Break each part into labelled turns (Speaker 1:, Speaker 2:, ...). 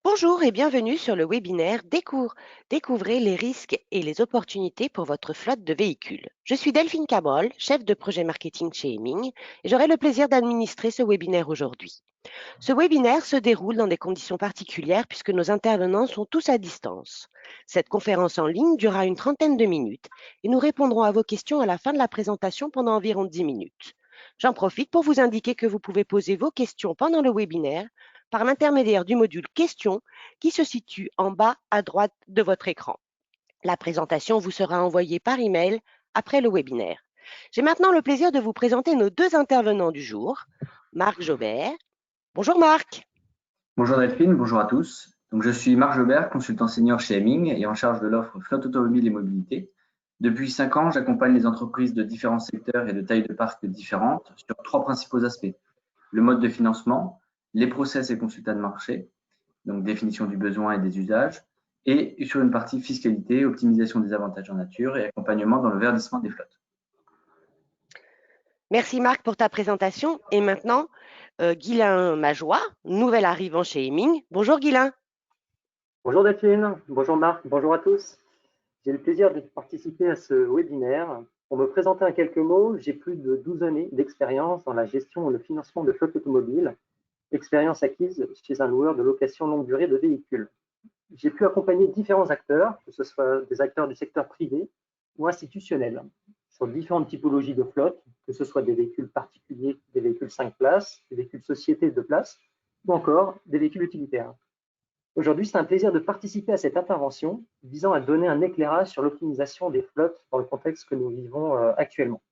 Speaker 1: Bonjour et bienvenue sur le webinaire Découvrez les risques et les opportunités pour votre flotte de véhicules. Je suis Delphine Cabrol, chef de projet marketing chez Hemming, et j'aurai le plaisir d'administrer ce webinaire aujourd'hui. Ce webinaire se déroule dans des conditions particulières puisque nos intervenants sont tous à distance. Cette conférence en ligne durera une trentaine de minutes et nous répondrons à vos questions à la fin de la présentation pendant environ 10 minutes. J'en profite pour vous indiquer que vous pouvez poser vos questions pendant le webinaire par l'intermédiaire du module questions qui se situe en bas à droite de votre écran. La présentation vous sera envoyée par email après le webinaire. J'ai maintenant le plaisir de vous présenter nos deux intervenants du jour. Marc Jobert. Bonjour Marc.
Speaker 2: Bonjour Delphine, bonjour à tous. Donc, je suis Marc Jobert, consultant senior chez Hemming et en charge de l'offre flotte automobile et mobilité. Depuis 5 ans, j'accompagne les entreprises de différents secteurs et de tailles de parcs différentes sur 3 principaux aspects. Le mode de financement, les process et consultats de marché, donc définition du besoin et des usages, et sur une partie fiscalité, optimisation des avantages en nature et accompagnement dans le verdissement des flottes.
Speaker 1: Merci Marc pour ta présentation. Et maintenant, Guylain Majoie, nouvel arrivant chez Hemming. Bonjour Guylain.
Speaker 3: Bonjour Delphine, bonjour Marc, bonjour à tous. J'ai le plaisir de participer à ce webinaire. Pour me présenter en quelques mots, j'ai plus de 12 années d'expérience dans la gestion et le financement de flotte automobile, expérience acquise chez un loueur de location longue durée de véhicules. J'ai pu accompagner différents acteurs, que ce soit des acteurs du secteur privé ou institutionnel, sur différentes typologies de flotte, que ce soit des véhicules particuliers, des véhicules 5 places, des véhicules sociétés 2 places, ou encore des véhicules utilitaires. Aujourd'hui, c'est un plaisir de participer à cette intervention visant à donner un éclairage sur l'optimisation des flottes dans le contexte que nous vivons actuellement.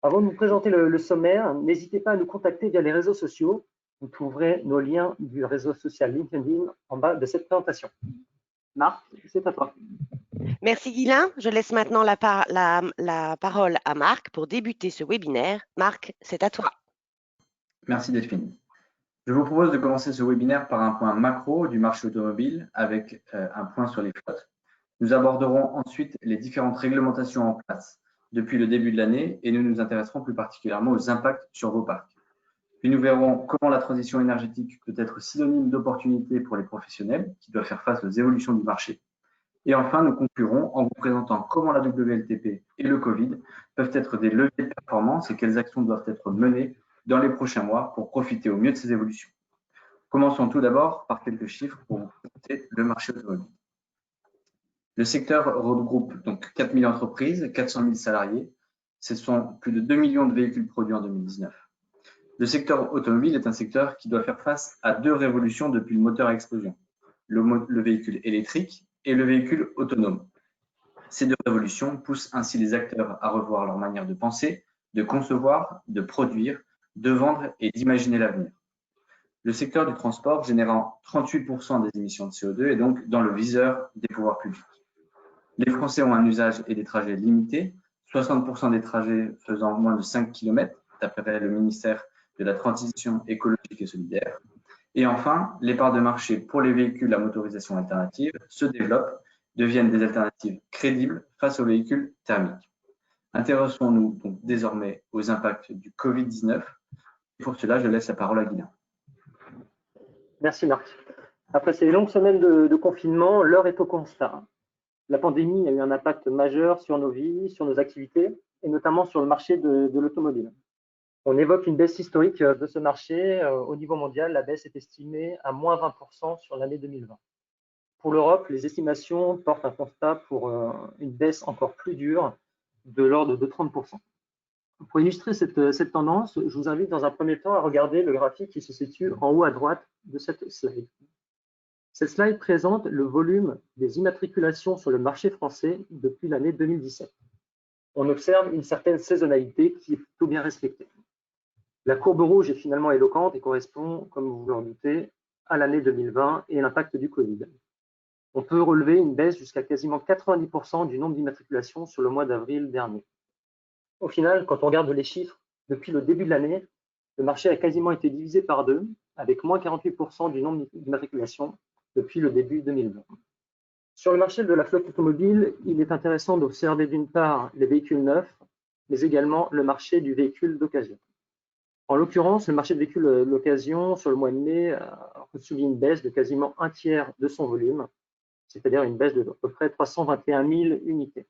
Speaker 3: Avant de vous présenter le sommaire, n'hésitez pas à nous contacter via les réseaux sociaux. Vous trouverez nos liens du réseau social LinkedIn en bas de cette présentation. Marc, c'est à toi.
Speaker 1: Merci Guylain. Je laisse maintenant la parole à Marc pour débuter ce webinaire. Marc, c'est à toi.
Speaker 2: Merci Delphine. Je vous propose de commencer ce webinaire par un point macro du marché automobile avec un point sur les flottes. Nous aborderons ensuite les différentes réglementations en place depuis le début de l'année et nous nous intéresserons plus particulièrement aux impacts sur vos parcs. Puis nous verrons comment la transition énergétique peut être synonyme d'opportunités pour les professionnels qui doivent faire face aux évolutions du marché. Et enfin, nous conclurons en vous présentant comment la WLTP et le Covid peuvent être des leviers de performance et quelles actions doivent être menées dans les prochains mois pour profiter au mieux de ces évolutions. Commençons tout d'abord par quelques chiffres pour vous présenter le marché automobile. Le secteur regroupe donc 4 000 entreprises, 400 000 salariés. Ce sont plus de 2 millions de véhicules produits en 2019. Le secteur automobile est un secteur qui doit faire face à 2 révolutions depuis le moteur à explosion, le véhicule électrique et le véhicule autonome. Ces 2 révolutions poussent ainsi les acteurs à revoir leur manière de penser, de concevoir, de produire, de vendre et d'imaginer l'avenir. Le secteur du transport, générant 38% des émissions de CO2, est donc dans le viseur des pouvoirs publics. Les Français ont un usage et des trajets limités, 60% des trajets faisant moins de 5 km, d'après le ministère de la Transition écologique et solidaire. Et enfin, les parts de marché pour les véhicules à motorisation alternative se développent, deviennent des alternatives crédibles face aux véhicules thermiques. Intéressons-nous donc désormais aux impacts du Covid-19. Pour cela, je laisse la parole à Guylain.
Speaker 3: Merci Marc. Après ces longues semaines de confinement, l'heure est au constat. La pandémie a eu un impact majeur sur nos vies, sur nos activités et notamment sur le marché de l'automobile. On évoque une baisse historique de ce marché. Au niveau mondial, la baisse est estimée à moins 20% sur l'année 2020. Pour l'Europe, les estimations portent un constat pour une baisse encore plus dure de l'ordre de 30%. Pour illustrer cette tendance, je vous invite dans un premier temps à regarder le graphique qui se situe en haut à droite de cette slide. Cette slide présente le volume des immatriculations sur le marché français depuis l'année 2017. On observe une certaine saisonnalité qui est plutôt bien respectée. La courbe rouge est finalement éloquente et correspond, comme vous vous en doutez, à l'année 2020 et l'impact du Covid. On peut relever une baisse jusqu'à quasiment 90% du nombre d'immatriculations sur le mois d'avril dernier. Au final, quand on regarde les chiffres, depuis le début de l'année, le marché a quasiment été divisé par 2, avec moins 48% du nombre d'immatriculations depuis le début 2020. Sur le marché de la flotte automobile, il est intéressant d'observer d'une part les véhicules neufs, mais également le marché du véhicule d'occasion. En l'occurrence, le marché de véhicules d'occasion sur le mois de mai a subi une baisse de quasiment un tiers de son volume, c'est-à-dire une baisse de à peu près 321 000 unités.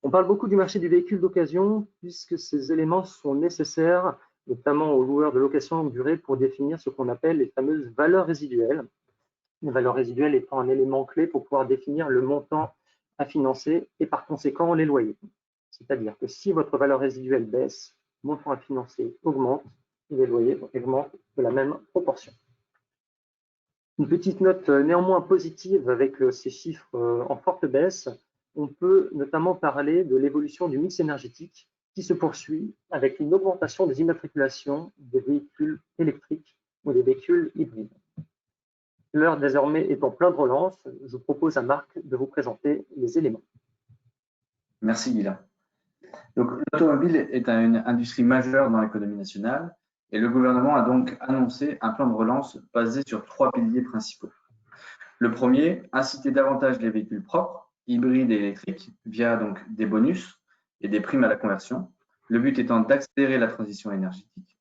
Speaker 3: On parle beaucoup du marché du véhicule d'occasion puisque ces éléments sont nécessaires, notamment aux loueurs de location longue durée, pour définir ce qu'on appelle les fameuses valeurs résiduelles. Les valeurs résiduelles étant un élément clé pour pouvoir définir le montant à financer et par conséquent les loyers. C'est-à-dire que si votre valeur résiduelle baisse, le montant à financer augmente et les loyers augmentent de la même proportion. Une petite note néanmoins positive avec ces chiffres en forte baisse, on peut notamment parler de l'évolution du mix énergétique qui se poursuit avec une augmentation des immatriculations des véhicules électriques ou des véhicules hybrides. L'heure désormais est en plein de relance, je propose à Marc de vous présenter les éléments.
Speaker 2: Merci Guilain. Donc, l'automobile est une industrie majeure dans l'économie nationale et le gouvernement a donc annoncé un plan de relance basé sur 3 piliers principaux. Le premier, inciter davantage les véhicules propres, hybrides et électriques via donc des bonus et des primes à la conversion, le but étant d'accélérer la transition énergétique.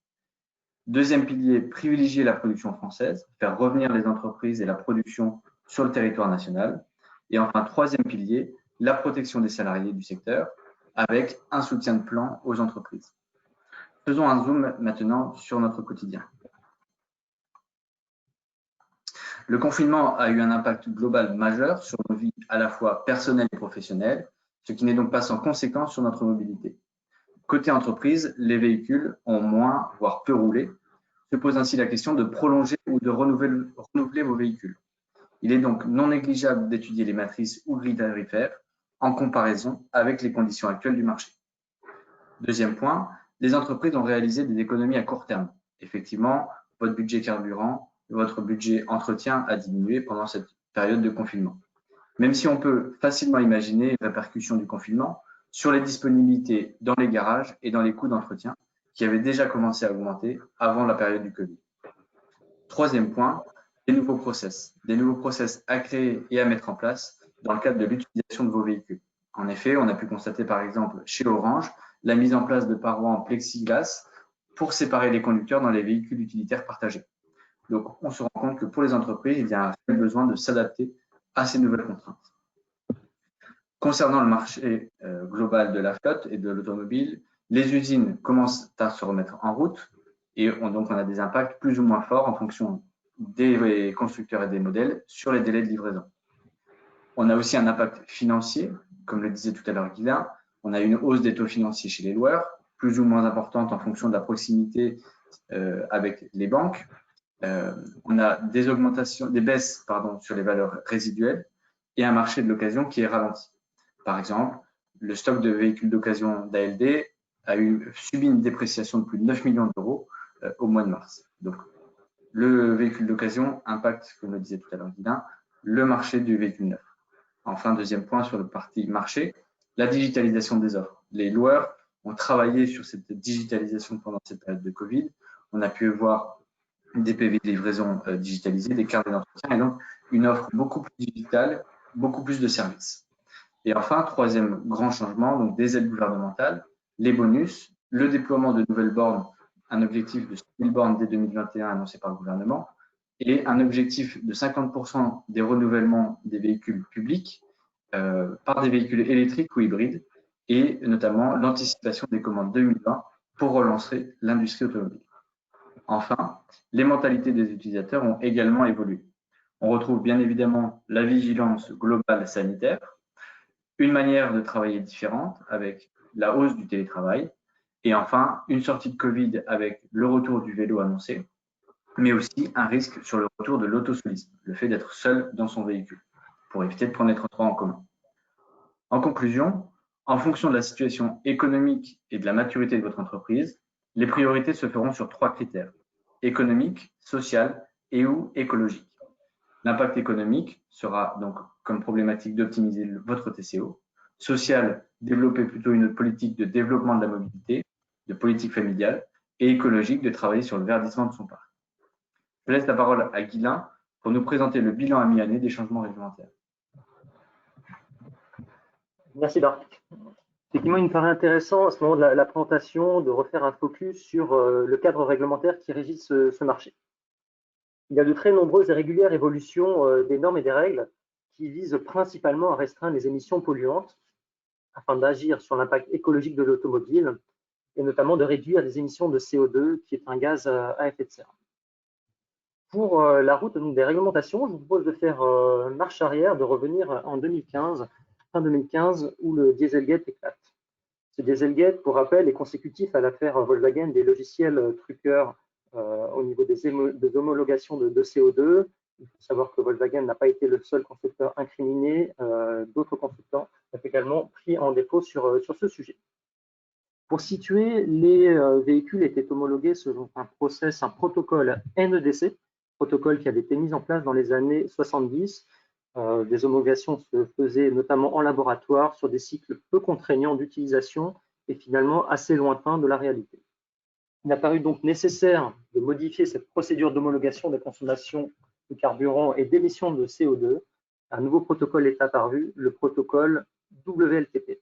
Speaker 2: Deuxième pilier, privilégier la production française, faire revenir les entreprises et la production sur le territoire national. Et enfin, troisième pilier, la protection des salariés du secteur avec un soutien de plan aux entreprises. Faisons un zoom maintenant sur notre quotidien. Le confinement a eu un impact global majeur sur nos vies à la fois personnelles et professionnelles, ce qui n'est donc pas sans conséquence sur notre mobilité. Côté entreprise, les véhicules ont moins, voire peu roulé. Se pose ainsi la question de prolonger ou de renouveler vos véhicules. Il est donc non négligeable d'étudier les matrices ou grilles tarifaires en comparaison avec les conditions actuelles du marché. Deuxième point, les entreprises ont réalisé des économies à court terme. Effectivement, votre budget carburant, votre budget entretien a diminué pendant cette période de confinement. Même si on peut facilement imaginer les répercussions du confinement sur les disponibilités dans les garages et dans les coûts d'entretien qui avaient déjà commencé à augmenter avant la période du Covid. Troisième point, des nouveaux process à créer et à mettre en place dans le cadre de l'utilisation de vos véhicules. En effet, on a pu constater par exemple chez Orange la mise en place de parois en plexiglas pour séparer les conducteurs dans les véhicules utilitaires partagés. Donc, on se rend compte que pour les entreprises, il y a un réel besoin de s'adapter à ces nouvelles contraintes. Concernant le marché global de la flotte et de l'automobile, les usines commencent à se remettre en route et donc on a des impacts plus ou moins forts en fonction des constructeurs et des modèles sur les délais de livraison. On a aussi un impact financier, comme le disait tout à l'heure Guilain, on a une hausse des taux financiers chez les loueurs, plus ou moins importante en fonction de la proximité avec les banques. On a des baisses sur les valeurs résiduelles et un marché de l'occasion qui est ralenti. Par exemple, le stock de véhicules d'occasion d'ALD a subi une dépréciation de plus de 9 millions d'euros au mois de mars. Donc, le véhicule d'occasion impacte, comme le disait tout à l'heure Guilain, le marché du véhicule neuf. Enfin, deuxième point sur le parti marché, la digitalisation des offres. Les loueurs ont travaillé sur cette digitalisation pendant cette période de Covid. On a pu voir des PV de livraison digitalisés, des cartes d'entretien et donc une offre beaucoup plus digitale, beaucoup plus de services. Et enfin, troisième grand changement, donc des aides gouvernementales, les bonus, le déploiement de nouvelles bornes, un objectif de 100 000 bornes dès 2021 annoncé par le gouvernement, et un objectif de 50% des renouvellements des véhicules publics par des véhicules électriques ou hybrides, et notamment l'anticipation des commandes 2020 pour relancer l'industrie automobile. Enfin, les mentalités des utilisateurs ont également évolué. On retrouve bien évidemment la vigilance globale sanitaire, une manière de travailler différente avec la hausse du télétravail et enfin une sortie de Covid avec le retour du vélo annoncé, mais aussi un risque sur le retour de l'autosolisme, le fait d'être seul dans son véhicule pour éviter de prendre les transports en commun. En conclusion, en fonction de la situation économique et de la maturité de votre entreprise, les priorités se feront sur 3 critères: économique, social et ou écologique. L'impact économique sera donc comme problématique d'optimiser votre TCO. Social, développer plutôt une politique de développement de la mobilité, de politique familiale, et écologique, de travailler sur le verdissement de son parc. Je laisse la parole à Guilain pour nous présenter le bilan à mi-année des changements réglementaires.
Speaker 3: Merci Marc. Effectivement, il me paraît intéressant à ce moment de la présentation de refaire un focus sur le cadre réglementaire qui régit ce marché. Il y a de très nombreuses et régulières évolutions des normes et des règles qui visent principalement à restreindre les émissions polluantes afin d'agir sur l'impact écologique de l'automobile et notamment de réduire les émissions de CO2 qui est un gaz à effet de serre. Pour la route donc, des réglementations, je vous propose de faire marche arrière, de revenir en 2015, fin 2015, où le Dieselgate éclate. Ce Dieselgate, pour rappel, est consécutif à l'affaire Volkswagen des logiciels truqueurs au niveau des homologations de CO2. Il faut savoir que Volkswagen n'a pas été le seul constructeur incriminé. D'autres constructeurs ont également pris en défaut sur ce sujet. Pour situer, les véhicules étaient homologués selon un protocole NEDC, protocole qui avait été mis en place dans les années 70. Des homologations se faisaient notamment en laboratoire sur des cycles peu contraignants d'utilisation et finalement assez lointains de la réalité. Il a paru donc nécessaire de modifier cette procédure d'homologation de consommation de carburant et d'émissions de CO2. Un nouveau protocole est apparu, le protocole WLTP.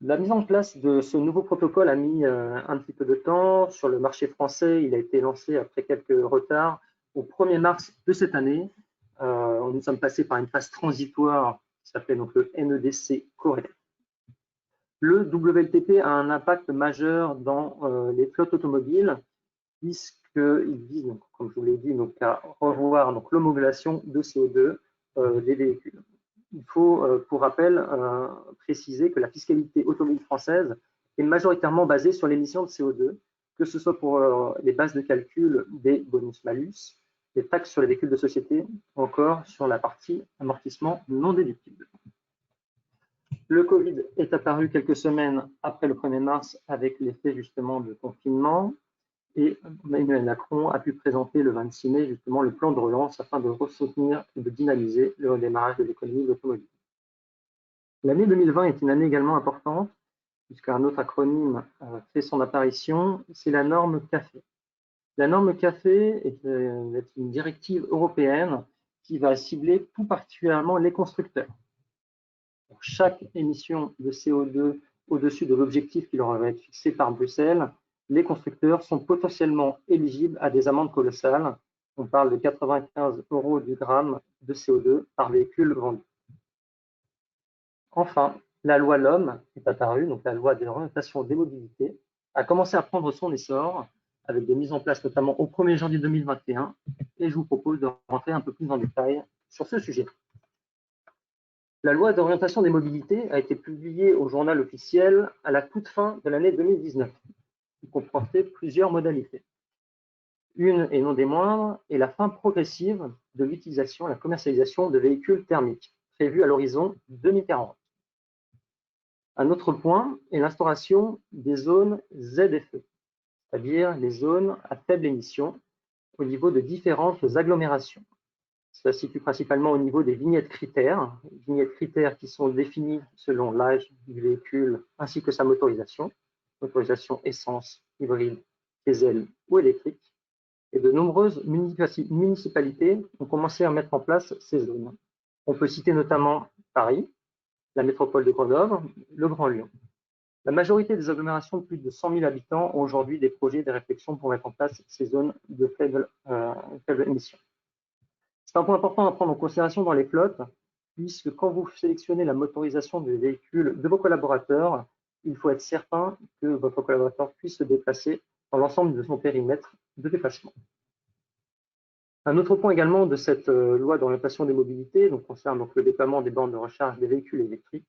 Speaker 3: La mise en place de ce nouveau protocole a mis un petit peu de temps. Sur le marché français, il a été lancé après quelques retards au 1er mars de cette année. Nous sommes passés par une phase transitoire qui s'appelait donc le NEDC Corée. Le WLTP a un impact majeur dans les flottes automobiles puisqu'il vise, donc, comme je vous l'ai dit, donc, à revoir l'homologation de CO2 des véhicules. Il faut, pour rappel, préciser que la fiscalité automobile française est majoritairement basée sur l'émission de CO2, que ce soit pour les bases de calcul des bonus-malus, les taxes sur les véhicules de société, ou encore sur la partie amortissement non déductible. Le Covid est apparu quelques semaines après le 1er mars avec l'effet justement de confinement et Emmanuel Macron a pu présenter le 26 mai justement le plan de relance afin de soutenir et de dynamiser le redémarrage de l'économie de l'automobile. L'année 2020 est une année également importante puisqu'un autre acronyme fait son apparition, c'est la norme CAFE. La norme CAFE est une directive européenne qui va cibler tout particulièrement les constructeurs. Pour chaque émission de CO2 au-dessus de l'objectif qui leur va être fixé par Bruxelles, les constructeurs sont potentiellement éligibles à des amendes colossales. On parle de 95 € du gramme de CO2 par véhicule vendu. Enfin, la loi LOM est apparue, donc la loi d'orientation des mobilités, a commencé à prendre son essor avec des mises en place notamment au 1er janvier 2021 et je vous propose de rentrer un peu plus en détail sur ce sujet. La loi d'orientation des mobilités a été publiée au journal officiel à la toute fin de l'année 2019. Il comportait plusieurs modalités. Une, et non des moindres, est la fin progressive de l'utilisation et la commercialisation de véhicules thermiques, prévue à l'horizon 2040. Un autre point est l'instauration des zones ZFE, c'est-à-dire les zones à faible émission au niveau de différentes agglomérations. Cela se situe principalement au niveau des vignettes critères qui sont définies selon l'âge du véhicule ainsi que sa motorisation essence, hybride, diesel ou électrique. Et de nombreuses municipalités ont commencé à mettre en place ces zones. On peut citer notamment Paris, la métropole de Grenoble, le Grand Lyon. La majorité des agglomérations de plus de 100 000 habitants ont aujourd'hui des projets, des réflexions pour mettre en place ces zones de faible émission. C'est un point important à prendre en considération dans les flottes, puisque quand vous sélectionnez la motorisation des véhicules de vos collaborateurs, il faut être certain que votre collaborateur puisse se déplacer dans l'ensemble de son périmètre de déplacement. Un autre point également de cette loi d'orientation des mobilités concerne le déploiement des bornes de recharge des véhicules électriques,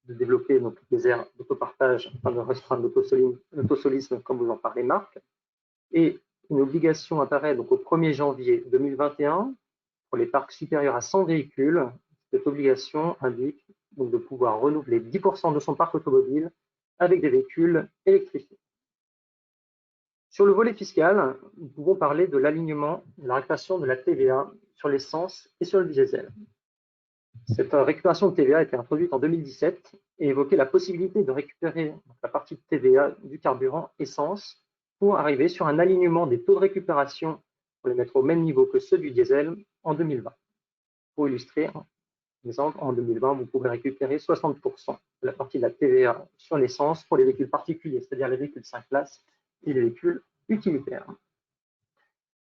Speaker 3: de développer des aires d'autopartage afin de restreindre l'autosolisme, comme vous en parlez, Marc. Et une obligation apparaît au 1er janvier 2021 pour les parcs supérieurs à 100 véhicules. Cette obligation indique de pouvoir renouveler 10% de son parc automobile avec des véhicules électrifiés. Sur le volet fiscal, nous pouvons parler de l'alignement de la récupération de la TVA sur l'essence et sur le diesel. Cette récupération de TVA a été introduite en 2017 et évoquait la possibilité de récupérer la partie de TVA du carburant essence pour arriver sur un alignement des taux de récupération pour les mettre au même niveau que ceux du diesel en 2020. Pour illustrer, Par exemple, en 2020, vous pouvez récupérer 60% de la partie de la TVA sur l'essence pour les véhicules particuliers, c'est-à-dire les véhicules 5 places et les véhicules utilitaires.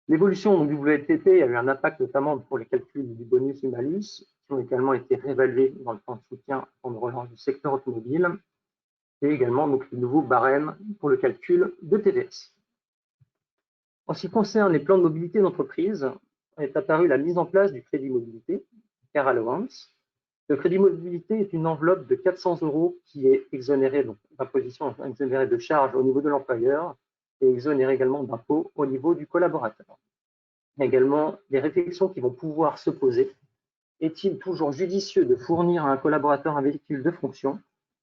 Speaker 3: L'évolution du WLTP a eu un impact notamment pour les calculs du bonus du malus, qui ont également été réévalués dans le plan de soutien en relance du secteur automobile, et également donc, le nouveau barème pour le calcul de TVS. En ce qui concerne les plans de mobilité d'entreprise, est apparue la mise en place du crédit mobilité, Car Allowance. Le crédit mobilité est une enveloppe de 400 € qui est exonérée d'imposition, exonérée de charges au niveau de l'employeur et exonérée également d'impôts au niveau du collaborateur. Il y a également des réflexions qui vont pouvoir se poser. Est-il toujours judicieux de fournir à un collaborateur un véhicule de fonction?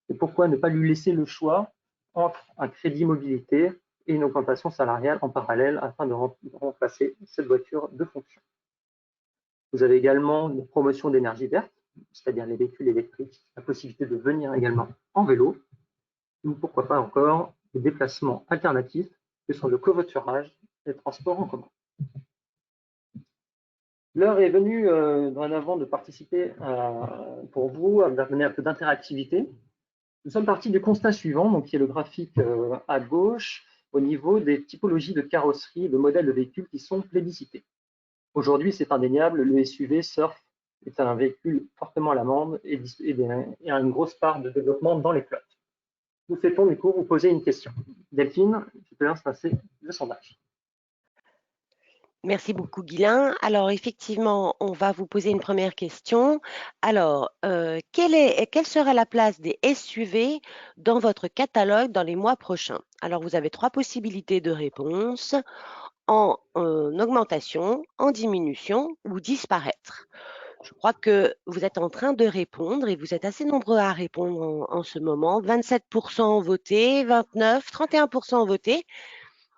Speaker 3: Et pourquoi ne pas lui laisser le choix entre un crédit mobilité et une augmentation salariale en parallèle afin de remplacer cette voiture de fonction? Vous avez également une promotion d'énergie verte, c'est-à-dire les véhicules électriques, la possibilité de venir également en vélo, ou pourquoi pas encore des déplacements alternatifs que sont le covoiturage et le transport en commun. L'heure est venue dorénavant de participer pour vous, à donner un peu d'interactivité. Nous sommes partis du constat suivant, donc qui est le graphique à gauche, au niveau des typologies de carrosserie et de modèles de véhicules qui sont plébiscités. Aujourd'hui, c'est indéniable, le SUV Surf est un véhicule fortement à l'amende et a une grosse part de développement dans les flottes. Nous souhaitons du coup vous poser une question. Delphine, je te laisse passer le sondage.
Speaker 1: Merci beaucoup, Guylain. Alors, effectivement, on va vous poser une première question. Alors, quelle sera la place des SUV dans votre catalogue dans les mois prochains? Alors, vous avez 3 possibilités de réponse: en augmentation, en diminution ou disparaître. Je crois que vous êtes en train de répondre et vous êtes assez nombreux à répondre en ce moment. 27% ont voté, 29, 31% ont voté.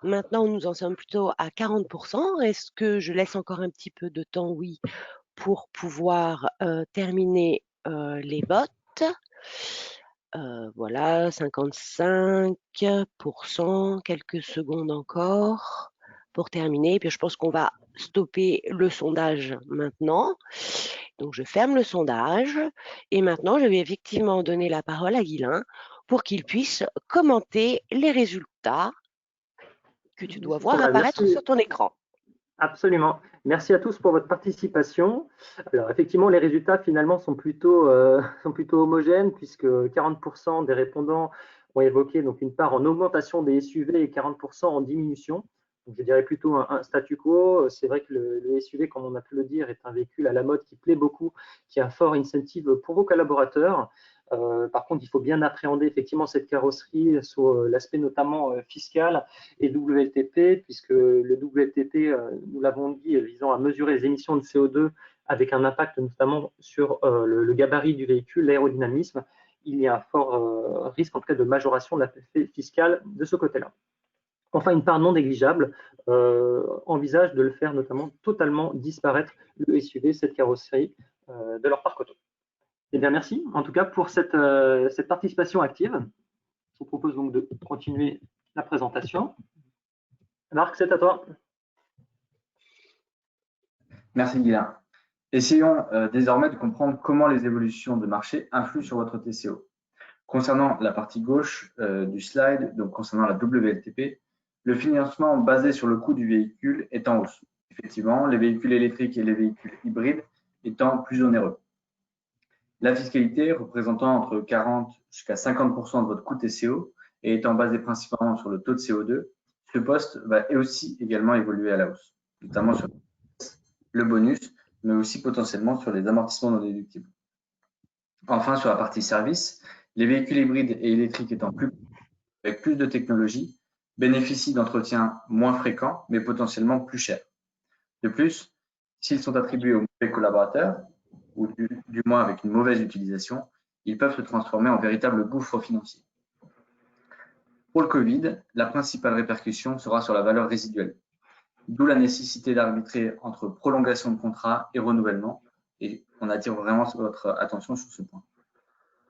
Speaker 1: Maintenant, nous en sommes plutôt à 40%. Est-ce que je laisse encore un petit peu de temps? Oui, pour pouvoir terminer les votes. Voilà, 55%, quelques secondes encore pour terminer. Puis je pense qu'on va stopper le sondage maintenant. Donc, je ferme le sondage et maintenant, je vais effectivement donner la parole à Guylain pour qu'il puisse commenter les résultats que tu dois voir apparaître sur ton écran.
Speaker 3: Absolument. Merci à tous pour votre participation. Alors, effectivement, les résultats finalement sont plutôt homogènes puisque 40% des répondants ont évoqué donc une part en augmentation des SUV et 40% en diminution. Donc, je dirais plutôt un statu quo. C'est vrai que le SUV, comme on a pu le dire, est un véhicule à la mode qui plaît beaucoup, qui a un fort incentive pour vos collaborateurs. Par contre, il faut bien appréhender effectivement cette carrosserie sur l'aspect notamment fiscal et WLTP, puisque le WLTP, nous l'avons dit, visant à mesurer les émissions de CO2 avec un impact notamment sur le gabarit du véhicule, l'aérodynamisme, il y a un fort risque en tout cas de majoration de l'aspect fiscal de ce côté-là. Enfin, une part non négligeable envisage de le faire notamment totalement disparaître le SUV, cette carrosserie de leur parc auto. Eh bien, merci en tout cas pour cette participation active. Je vous propose donc de continuer la présentation. Marc, c'est à toi.
Speaker 2: Merci Guylain. Essayons désormais de comprendre comment les évolutions de marché influent sur votre TCO. Concernant la partie gauche du slide, donc concernant la WLTP, le financement basé sur le coût du véhicule est en hausse. Effectivement, les véhicules électriques et les véhicules hybrides étant plus onéreux. La fiscalité représentant entre 40 jusqu'à 50% de votre coût TCO et étant basée principalement sur le taux de CO2, ce poste va aussi également évoluer à la hausse, notamment sur le bonus, mais aussi potentiellement sur les amortissements non déductibles. Enfin, sur la partie service, les véhicules hybrides et électriques étant avec plus de technologie bénéficient d'entretiens moins fréquents, mais potentiellement plus chers. De plus, s'ils sont attribués aux mauvais collaborateurs, ou du moins avec une mauvaise utilisation, ils peuvent se transformer en véritable gouffre financier. Pour le Covid, la principale répercussion sera sur la valeur résiduelle, d'où la nécessité d'arbitrer entre prolongation de contrat et renouvellement, et on attire vraiment votre attention sur ce point.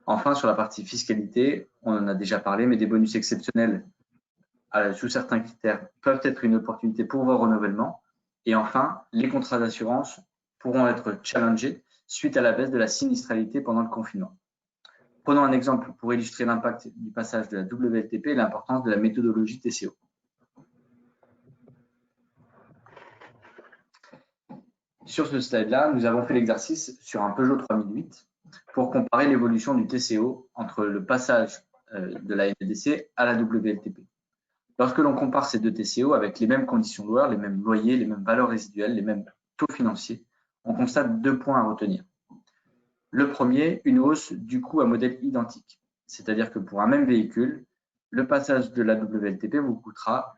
Speaker 2: Enfin, sur la partie fiscalité, on en a déjà parlé, mais des bonus exceptionnels sous certains critères peuvent être une opportunité pour vos renouvellements. Et enfin, les contrats d'assurance pourront être challengés suite à la baisse de la sinistralité pendant le confinement. Prenons un exemple pour illustrer l'impact du passage de la WLTP et l'importance de la méthodologie TCO. Sur ce slide-là, nous avons fait l'exercice sur un Peugeot 3008 pour comparer l'évolution du TCO entre le passage de la NEDC à la WLTP. Lorsque l'on compare ces deux TCO avec les mêmes conditions loueurs, les mêmes loyers, les mêmes valeurs résiduelles, les mêmes taux financiers, on constate 2 points à retenir. Le premier, une hausse du coût à modèle identique. C'est-à-dire que pour un même véhicule, le passage de la WLTP vous coûtera,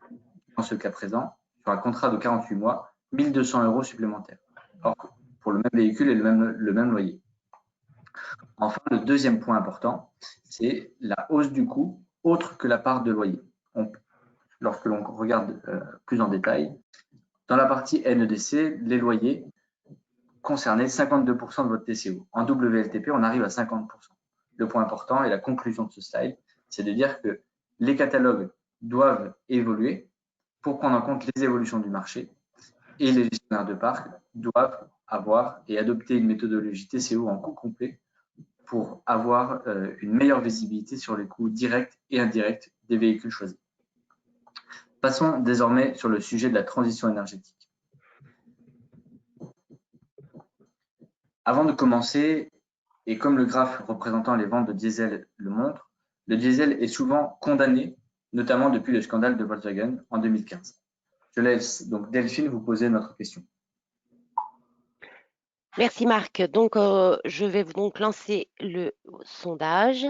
Speaker 2: dans ce cas présent, sur un contrat de 48 mois, 1 200 € supplémentaires. Or, pour le même véhicule et le même loyer. Enfin, le deuxième point important, c'est la hausse du coût autre que la part de loyer. Lorsque l'on regarde plus en détail, dans la partie NEDC, les loyers concernaient 52% de votre TCO. En WLTP, on arrive à 50%. Le point important et la conclusion de ce slide, c'est de dire que les catalogues doivent évoluer pour prendre en compte les évolutions du marché et les gestionnaires de parc doivent avoir et adopter une méthodologie TCO en coût complet pour avoir une meilleure visibilité sur les coûts directs et indirects des véhicules choisis. Passons désormais sur le sujet de la transition énergétique. Avant de commencer, et comme le graphe représentant les ventes de diesel le montre, le diesel est souvent condamné, notamment depuis le scandale de Volkswagen en 2015. Je laisse donc Delphine vous poser notre question.
Speaker 1: Merci Marc. Donc, je vais donc lancer le sondage.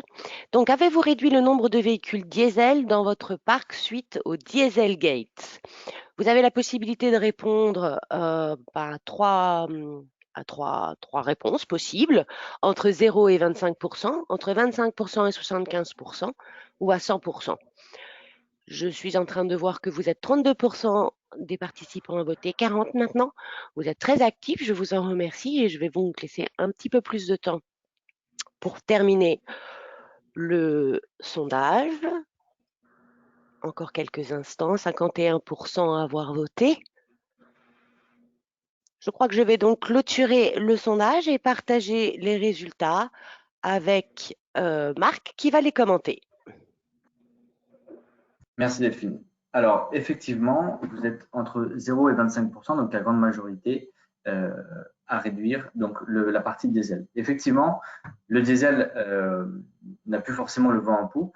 Speaker 1: Donc, avez-vous réduit le nombre de véhicules diesel dans votre parc suite au Dieselgate? Vous avez la possibilité de répondre à trois réponses possibles, entre 0 et 25%, entre 25% et 75%, ou à 100%. Je suis en train de voir que vous êtes 32% des participants à voter, 40 maintenant. Vous êtes très actifs, je vous en remercie et je vais vous laisser un petit peu plus de temps pour terminer le sondage. Encore quelques instants, 51% à avoir voté. Je crois que je vais donc clôturer le sondage et partager les résultats avec Marc qui va les commenter.
Speaker 2: Merci Delphine. Alors, effectivement, vous êtes entre 0 et 25%, donc la grande majorité à réduire donc la partie diesel. Effectivement, le diesel n'a plus forcément le vent en poupe.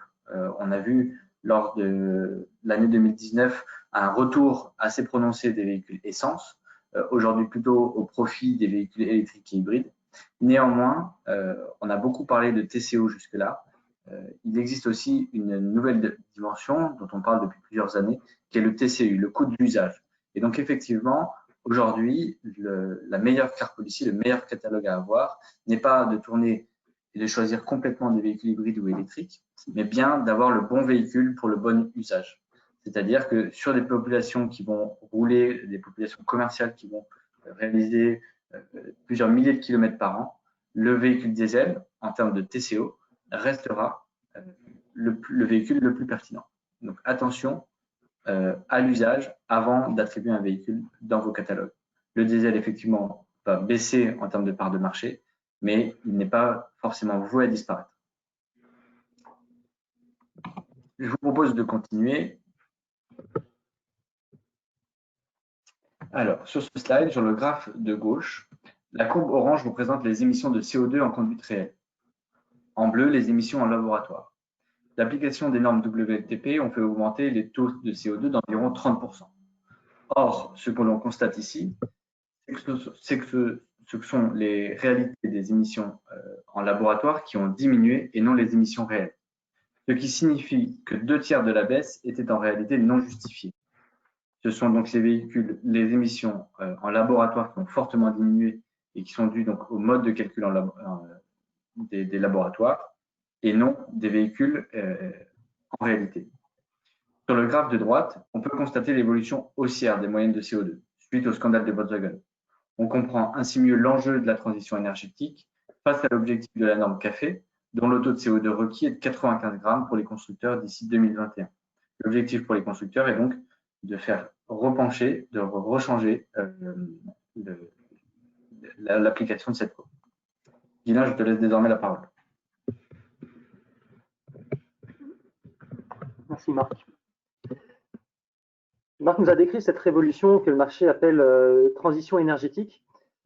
Speaker 2: On a vu lors de l'année 2019 un retour assez prononcé des véhicules essence, aujourd'hui plutôt au profit des véhicules électriques et hybrides. Néanmoins, on a beaucoup parlé de TCO jusque-là. Il existe aussi une nouvelle dimension dont on parle depuis plusieurs années, qui est le TCU, le coût de l'usage. Et donc effectivement, aujourd'hui, la meilleure carte policy, le meilleur catalogue à avoir n'est pas de tourner et de choisir complètement des véhicules hybrides ou électriques, mais bien d'avoir le bon véhicule pour le bon usage. C'est-à-dire que sur des populations qui vont rouler, des populations commerciales qui vont réaliser plusieurs milliers de kilomètres par an, le véhicule diesel, en termes de TCO, restera le véhicule le plus pertinent. Donc attention à l'usage avant d'attribuer un véhicule dans vos catalogues. Le diesel, effectivement, va baisser en termes de part de marché, mais il n'est pas forcément voué à disparaître. Je vous propose de continuer. Alors, sur ce slide, sur le graphe de gauche, la courbe orange représente les émissions de CO2 en conduite réelle. En bleu, les émissions en laboratoire. L'application des normes WLTP ont fait augmenter les taux de CO2 d'environ 30%. Or, ce que l'on constate ici, c'est que ce sont les réalités des émissions en laboratoire qui ont diminué et non les émissions réelles. Ce qui signifie que 2/3 de la baisse était en réalité non justifiée. Ce sont donc les émissions en laboratoire qui ont fortement diminué et qui sont dues donc au mode de calcul des laboratoires et non des véhicules en réalité. Sur le graphe de droite, on peut constater l'évolution haussière des moyennes de CO2 suite au scandale de Volkswagen. On comprend ainsi mieux l'enjeu de la transition énergétique face à l'objectif de la norme CAFE, dont le taux de CO2 requis est de 95 grammes pour les constructeurs d'ici 2021. L'objectif pour les constructeurs est donc de faire repencher, de rechanger l'application de cette courbe. Ghislain, je te laisse désormais la parole.
Speaker 3: Merci Marc. Marc nous a décrit cette révolution que le marché appelle transition énergétique.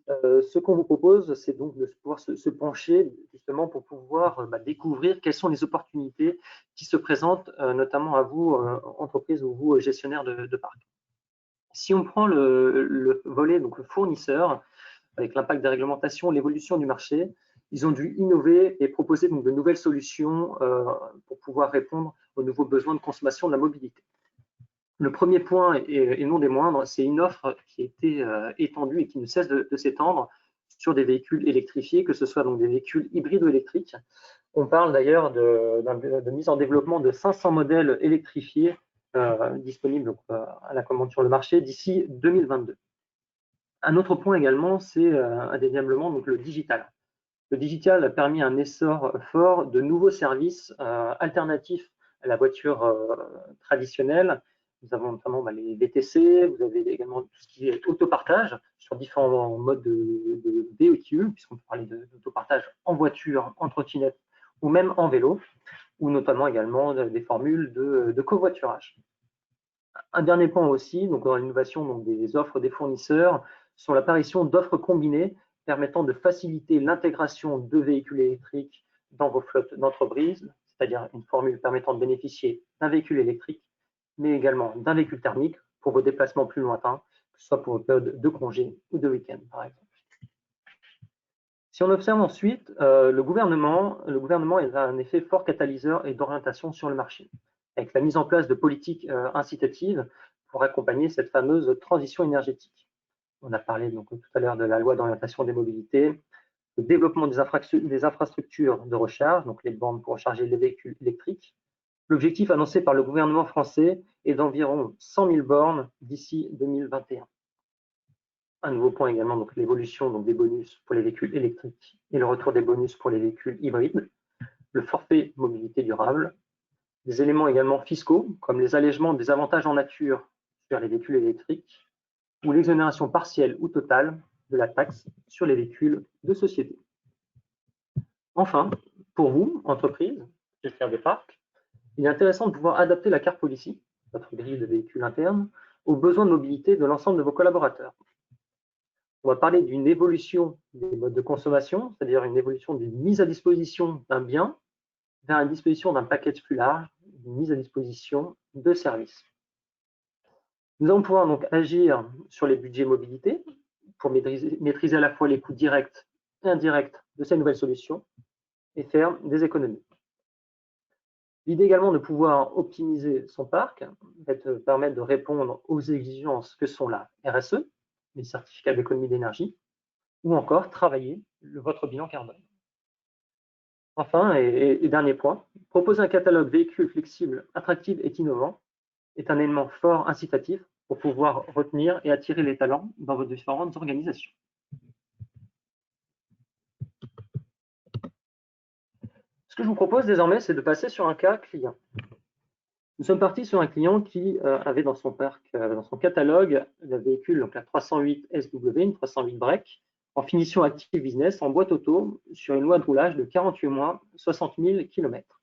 Speaker 3: Ce qu'on vous propose, c'est donc de pouvoir se pencher justement pour pouvoir découvrir quelles sont les opportunités qui se présentent, notamment à vous, entreprises ou vous, gestionnaires de parc. Si on prend le volet, donc le fournisseur, avec l'impact des réglementations, l'évolution du marché, ils ont dû innover et proposer donc de nouvelles solutions pour pouvoir répondre aux nouveaux besoins de consommation de la mobilité. Le premier point, et non des moindres, c'est une offre qui a été étendue et qui ne cesse de s'étendre sur des véhicules électrifiés, que ce soit donc des véhicules hybrides ou électriques. On parle d'ailleurs de mise en développement de 500 modèles électrifiés disponibles à la commande sur le marché d'ici 2022. Un autre point également, c'est indéniablement donc le digital. Le digital a permis un essor fort de nouveaux services alternatifs à la voiture traditionnelle. Nous avons notamment les VTC, vous avez également tout ce qui est autopartage sur différents modes de véhicules, puisqu'on peut parler d'autopartage en voiture, en trottinette ou même en vélo, ou notamment également des formules de covoiturage. Un dernier point aussi, donc dans l'innovation des offres des fournisseurs, sont l'apparition d'offres combinées permettant de faciliter l'intégration de véhicules électriques dans vos flottes d'entreprise, c'est-à-dire une formule permettant de bénéficier d'un véhicule électrique, mais également d'un véhicule thermique pour vos déplacements plus lointains, que ce soit pour vos périodes de congé ou de week-end, par exemple. Si on observe ensuite, le gouvernement est un effet fort catalyseur et d'orientation sur le marché, avec la mise en place de politiques incitatives pour accompagner cette fameuse transition énergétique. On a parlé donc tout à l'heure de la loi d'orientation des mobilités, le développement des infrastructures de recharge, donc les bornes pour recharger les véhicules électriques. L'objectif annoncé par le gouvernement français est d'environ 100 000 bornes d'ici 2021. Un nouveau point également, donc l'évolution des bonus pour les véhicules électriques et le retour des bonus pour les véhicules hybrides, le forfait mobilité durable, des éléments également fiscaux comme les allègements des avantages en nature sur les véhicules électriques ou l'exonération partielle ou totale de la taxe sur les véhicules de société. Enfin, pour vous, entreprise, gestionnaire de parc, il est intéressant de pouvoir adapter la carte policy, votre grille de véhicules internes, aux besoins de mobilité de l'ensemble de vos collaborateurs. On va parler d'une évolution des modes de consommation, c'est-à-dire une évolution d'une mise à disposition d'un bien vers une disposition d'un package plus large, une mise à disposition de services. Nous allons pouvoir donc agir sur les budgets mobilité pour maîtriser à la fois les coûts directs et indirects de ces nouvelles solutions et faire des économies. L'idée également de pouvoir optimiser son parc va permettre de répondre aux exigences que sont la RSE, les certificats d'économie d'énergie, ou encore travailler votre bilan carbone. Enfin, et dernier point, proposer un catalogue véhicules flexible, attractif et innovant est un élément fort incitatif pour pouvoir retenir et attirer les talents dans vos différentes organisations. Ce que je vous propose désormais, c'est de passer sur un cas client. Nous sommes partis sur un client qui avait dans son parc, dans son catalogue, le véhicule, donc la 308 SW, une 308 break, en finition active business, en boîte auto, sur une loi de roulage de 48 mois, 60 000 km.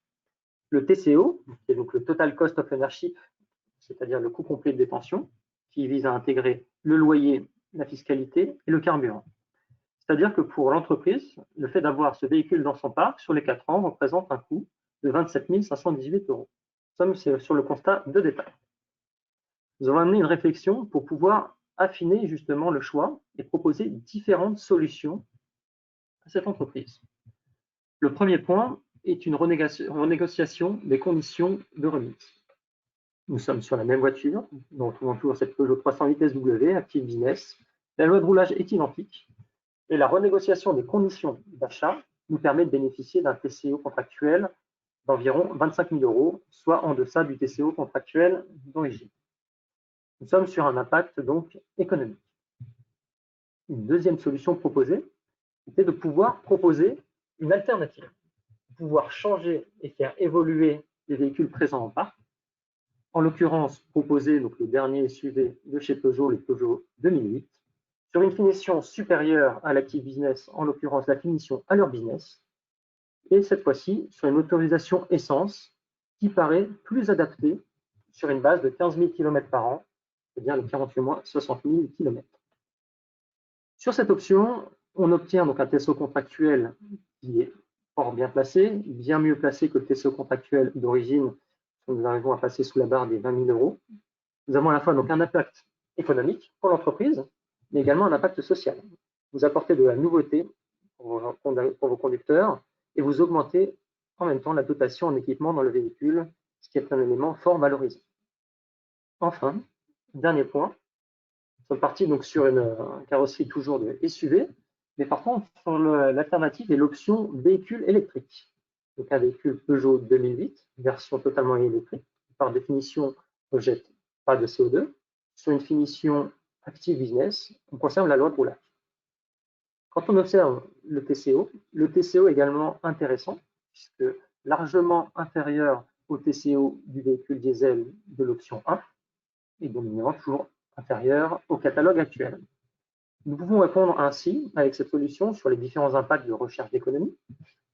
Speaker 3: Le TCO, qui est donc le Total Cost of Ownership, c'est-à-dire le coût complet de détention, qui vise à intégrer le loyer, la fiscalité et le carburant. C'est-à-dire que pour l'entreprise, le fait d'avoir ce véhicule dans son parc sur les 4 ans représente un coût de 27 518 €. Nous sommes sur le constat de départ. Nous avons amené une réflexion pour pouvoir affiner justement le choix et proposer différentes solutions à cette entreprise. Le premier point est une renégociation des conditions de remise. Nous sommes sur la même voiture, dont on entoure cette Peugeot 308 SW, Active Business. La loi de roulage est identique et la renégociation des conditions d'achat nous permet de bénéficier d'un TCO contractuel d'environ 25 000 €, soit en deçà du TCO contractuel d'origine. Nous sommes sur un impact donc économique. Une deuxième solution proposée était de pouvoir proposer une alternative, de pouvoir changer et faire évoluer les véhicules présents en parc. En l'occurrence, proposer donc le dernier SUV de chez Peugeot, le Peugeot 2008, sur une finition supérieure à l'active business, en l'occurrence la finition à leur business, et cette fois-ci sur une autorisation essence qui paraît plus adaptée sur une base de 15 000 km par an, c'est-à-dire les 48 mois, 60 000 km. Sur cette option, on obtient donc un TSO contractuel qui est fort bien placé, bien mieux placé que le TSO contractuel d'origine. Nous arrivons à passer sous la barre des 20 000 euros. Nous avons à la fois donc un impact économique pour l'entreprise, mais également un impact social. Vous apportez de la nouveauté pour vos conducteurs et vous augmentez en même temps la dotation en équipement dans le véhicule, ce qui est un élément fort valorisé. Enfin, dernier point, nous sommes partis donc sur une carrosserie toujours de SUV, mais par contre, sur l'alternative est l'option véhicule électrique. Donc un véhicule Peugeot 2008, version totalement électrique, par définition ne rejette pas de CO2. Sur une finition Active Business, on conserve la loi de roulage. Quand on observe le TCO est également intéressant, puisque largement inférieur au TCO du véhicule diesel de l'option 1, et dominant toujours inférieur au catalogue actuel. Nous pouvons répondre ainsi, avec cette solution, sur les différents impacts de recherche d'économie,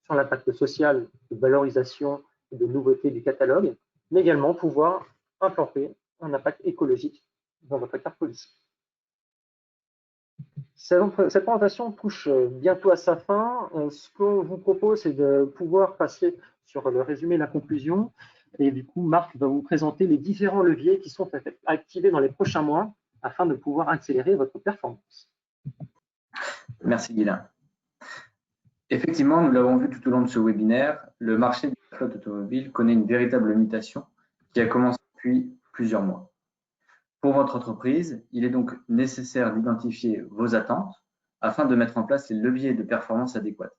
Speaker 3: sur l'impact social, de valorisation et de nouveauté du catalogue, mais également pouvoir implanter un impact écologique dans votre carte police. Cette présentation touche bientôt à sa fin. Ce qu'on vous propose, c'est de pouvoir passer sur le résumé et la conclusion. Et du coup, Marc va vous présenter les différents leviers qui sont activés dans les prochains mois afin de pouvoir accélérer votre performance.
Speaker 2: Merci Guilain. Effectivement, nous l'avons vu tout au long de ce webinaire, le marché de la flotte automobile connaît une véritable mutation qui a commencé depuis plusieurs mois. Pour votre entreprise, il est donc nécessaire d'identifier vos attentes afin de mettre en place les leviers de performance adéquats.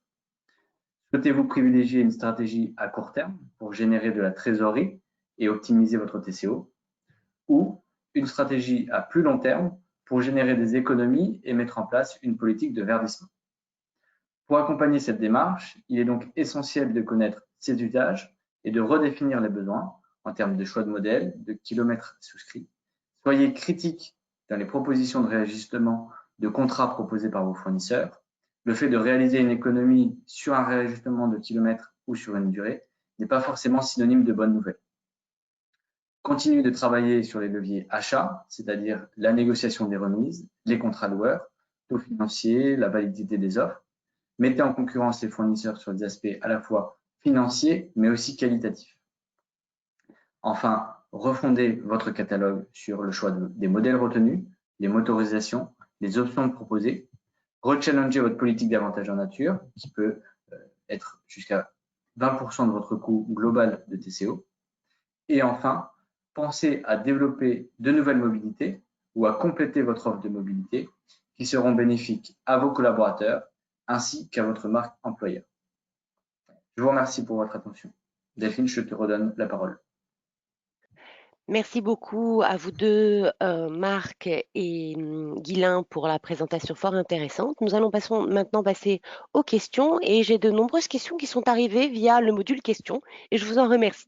Speaker 2: Souhaitez-vous privilégier une stratégie à court terme pour générer de la trésorerie et optimiser votre TCO, ou une stratégie à plus long terme pour générer des économies et mettre en place une politique de verdissement? Pour accompagner cette démarche, il est donc essentiel de connaître ses usages et de redéfinir les besoins en termes de choix de modèle, de kilomètres souscrits. Soyez critique dans les propositions de réajustement de contrats proposés par vos fournisseurs. Le fait de réaliser une économie sur un réajustement de kilomètres ou sur une durée n'est pas forcément synonyme de bonne nouvelle. Continuez de travailler sur les leviers achats, c'est-à-dire la négociation des remises, les contrats loueurs, taux financiers, la validité des offres. Mettez en concurrence les fournisseurs sur des aspects à la fois financiers, mais aussi qualitatifs. Enfin, refondez votre catalogue sur le choix des modèles retenus, les motorisations, les options proposées. Rechallengez votre politique d'avantage en nature, qui peut être jusqu'à 20% de votre coût global de TCO. Et enfin, pensez à développer de nouvelles mobilités ou à compléter votre offre de mobilité qui seront bénéfiques à vos collaborateurs ainsi qu'à votre marque employeur. Je vous remercie pour votre attention. Delphine, je te redonne la parole.
Speaker 1: Merci beaucoup à vous deux, Marc et Guilain, pour la présentation fort intéressante. Nous allons maintenant passer aux questions et j'ai de nombreuses questions qui sont arrivées via le module questions et je vous en remercie.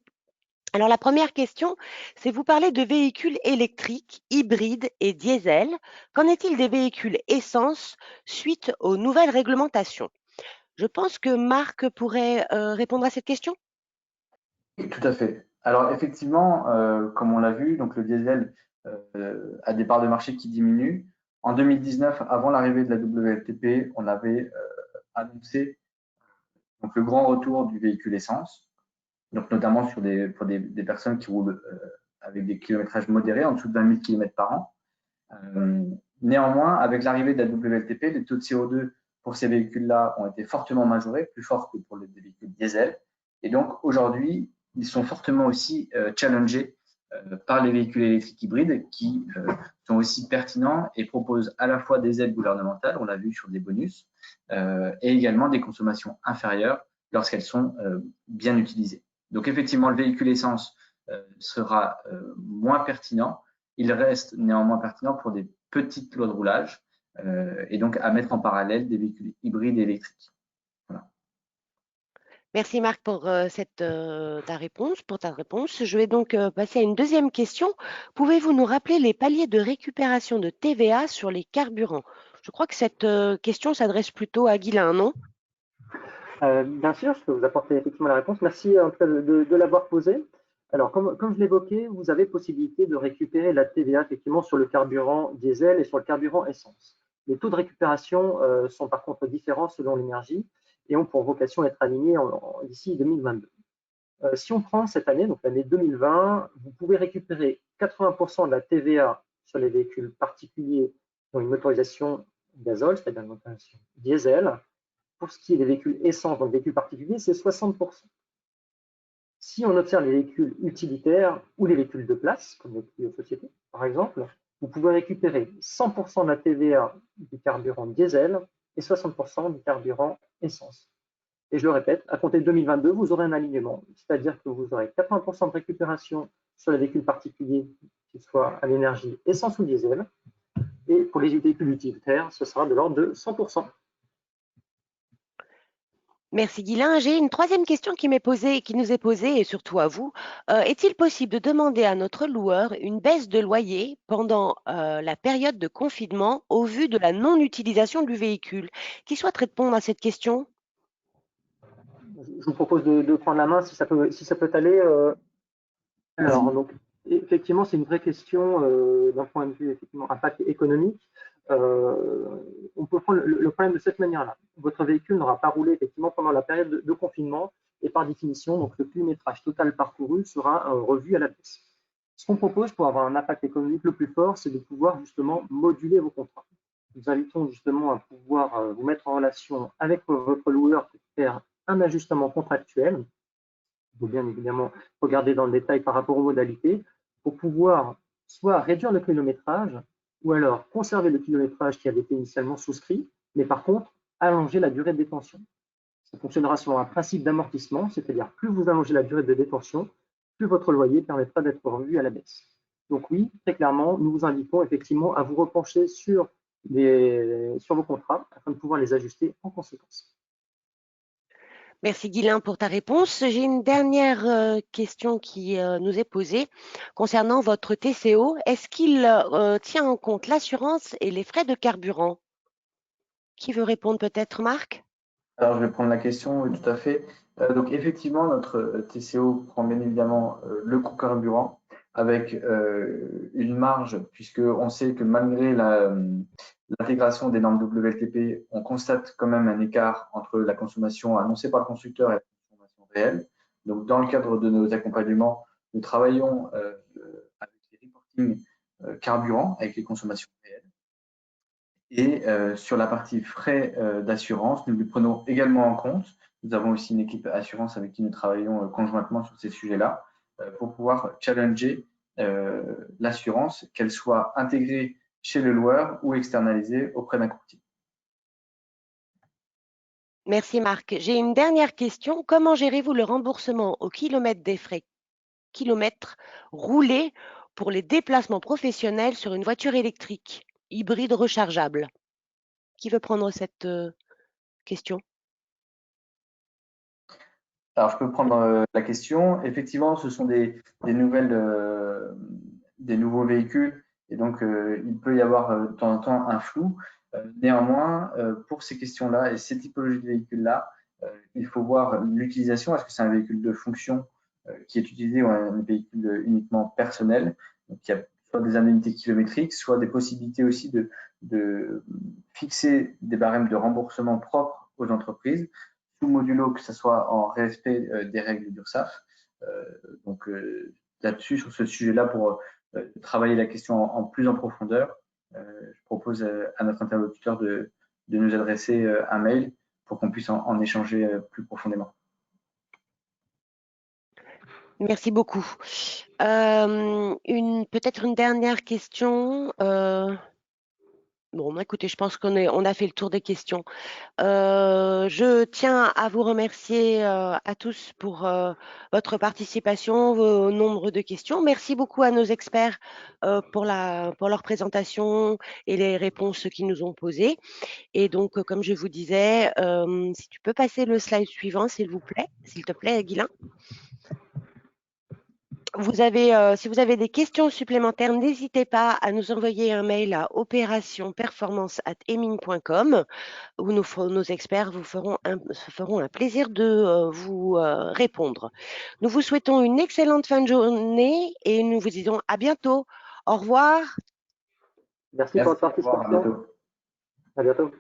Speaker 1: Alors la première question, c'est vous parlez de véhicules électriques, hybrides et diesel. Qu'en est-il des véhicules essence suite aux nouvelles réglementations? Je pense que Marc pourrait répondre à cette question.
Speaker 2: Oui, tout à fait. Alors effectivement, comme on l'a vu, donc le diesel a des parts de marché qui diminuent. En 2019, avant l'arrivée de la WLTP, on avait annoncé donc, le grand retour du véhicule essence, donc notamment pour des personnes qui roulent avec des kilométrages modérés, en dessous de 20 000 km par an. Néanmoins, avec l'arrivée de la WLTP, les taux de CO2 pour ces véhicules-là ont été fortement majorés, plus forts que pour les véhicules diesel. Et donc aujourd'hui, ils sont fortement aussi challengés par les véhicules électriques hybrides qui sont aussi pertinents et proposent à la fois des aides gouvernementales, on l'a vu sur des bonus, et également des consommations inférieures lorsqu'elles sont bien utilisées. Donc effectivement, le véhicule essence sera moins pertinent. Il reste néanmoins pertinent pour des petites lots de roulage et donc à mettre en parallèle des véhicules hybrides et électriques. Voilà.
Speaker 1: Merci Marc pour ta réponse. Je vais donc passer à une deuxième question. Pouvez-vous nous rappeler les paliers de récupération de TVA sur les carburants? Je crois que cette question s'adresse plutôt à Guylain, non?
Speaker 3: Bien sûr, je peux vous apporter effectivement la réponse. Merci en tout cas de l'avoir posée. Alors, comme je l'évoquais, vous avez possibilité de récupérer la TVA effectivement sur le carburant diesel et sur le carburant essence. Les taux de récupération sont par contre différents selon l'énergie et ont pour vocation d'être alignés d'ici 2022. Si on prend cette année, donc l'année 2020, vous pouvez récupérer 80% de la TVA sur les véhicules particuliers qui ont une motorisation gazole, c'est-à-dire une motorisation diesel. Pour ce qui est des véhicules essence, donc véhicules particuliers, c'est 60%. Si on observe les véhicules utilitaires ou les véhicules de place, comme les Clio Société par exemple, vous pouvez récupérer 100% de la TVA du carburant diesel et 60% du carburant essence. Et je le répète, à compter de 2022, vous aurez un alignement, c'est-à-dire que vous aurez 80% de récupération sur les véhicules particuliers, qu'ils soient à l'énergie essence ou diesel, et pour les véhicules utilitaires, ce sera de l'ordre de 100%.
Speaker 1: Merci Guylain. J'ai une troisième question qui nous est posée, et surtout à vous. Est-il possible de demander à notre loueur une baisse de loyer pendant la période de confinement au vu de la non-utilisation du véhicule? Qui souhaite répondre à cette question?
Speaker 3: Je vous propose de prendre la main si ça peut aller. Alors, donc, effectivement, c'est une vraie question d'un point de vue effectivement impact économique. On peut prendre le problème de cette manière-là. Votre véhicule n'aura pas roulé effectivement pendant la période de confinement et par définition, donc le kilométrage total parcouru sera revu à la baisse. Ce qu'on propose pour avoir un impact économique le plus fort, c'est de pouvoir justement moduler vos contrats. Nous invitons justement à pouvoir vous mettre en relation avec votre loueur pour faire un ajustement contractuel. Il faut bien évidemment regarder dans le détail par rapport aux modalités pour pouvoir soit réduire le kilométrage ou alors conserver le kilométrage qui avait été initialement souscrit, mais par contre allonger la durée de détention. Ça fonctionnera sur un principe d'amortissement, c'est-à-dire plus vous allongez la durée de détention, plus votre loyer permettra d'être revu à la baisse. Donc oui, très clairement, nous vous invitons effectivement à vous repencher sur vos contrats afin de pouvoir les ajuster en conséquence.
Speaker 1: Merci Guylain pour ta réponse. J'ai une dernière question qui nous est posée concernant votre TCO. Est-ce qu'il tient en compte l'assurance et les frais de carburant? Qui veut répondre peut-être, Marc?
Speaker 2: Alors, je vais prendre la question, oui, tout à fait. Donc, effectivement, notre TCO prend bien évidemment le coût carburant avec une marge, puisqu'on sait que malgré l'intégration des normes WLTP, on constate quand même un écart entre la consommation annoncée par le constructeur et la consommation réelle. Donc, dans le cadre de nos accompagnements, nous travaillons avec les reporting carburant, avec les consommations réelles. Et sur la partie frais d'assurance, nous les prenons également en compte. Nous avons aussi une équipe assurance avec qui nous travaillons conjointement sur ces sujets-là pour pouvoir challenger l'assurance, qu'elle soit intégrée chez le loueur ou externalisée auprès d'un courtier.
Speaker 1: Merci Marc. J'ai une dernière question. Comment gérez-vous le remboursement au kilomètre des frais kilomètres roulés pour les déplacements professionnels sur une voiture électrique hybride rechargeable? Qui veut prendre cette question?
Speaker 2: Alors, je peux prendre la question. Effectivement, ce sont des nouveaux véhicules et donc il peut y avoir de temps en temps un flou. Néanmoins, pour ces questions-là et ces typologies de véhicules-là, il faut voir l'utilisation. Est-ce que c'est un véhicule de fonction qui est utilisé ou un véhicule uniquement personnel? Donc, il y a soit des indemnités kilométriques, soit des possibilités aussi de fixer des barèmes de remboursement propres aux entreprises, sous modulo que ce soit en respect des règles d'URSSAF. Donc là-dessus, sur ce sujet-là, pour travailler la question en plus en profondeur, je propose à notre interlocuteur de nous adresser un mail pour qu'on puisse en échanger plus profondément.
Speaker 1: Merci beaucoup. Peut-être une dernière question. Bon, écoutez, je pense on a fait le tour des questions. Je tiens à vous remercier à tous pour votre participation, vos nombre de questions. Merci beaucoup à nos experts pour leur présentation et les réponses qu'ils nous ont posées. Et donc, comme je vous disais, si tu peux passer le slide suivant, s'il te plaît, Guylain. Si vous avez des questions supplémentaires, n'hésitez pas à nous envoyer un mail à opérationperformance@eming.com où nos experts se feront un plaisir de vous répondre. Nous vous souhaitons une excellente fin de journée et nous vous disons à bientôt. Au revoir.
Speaker 3: Merci pour votre
Speaker 2: Merci, au revoir, à
Speaker 3: participation.
Speaker 2: bientôt.
Speaker 3: À bientôt.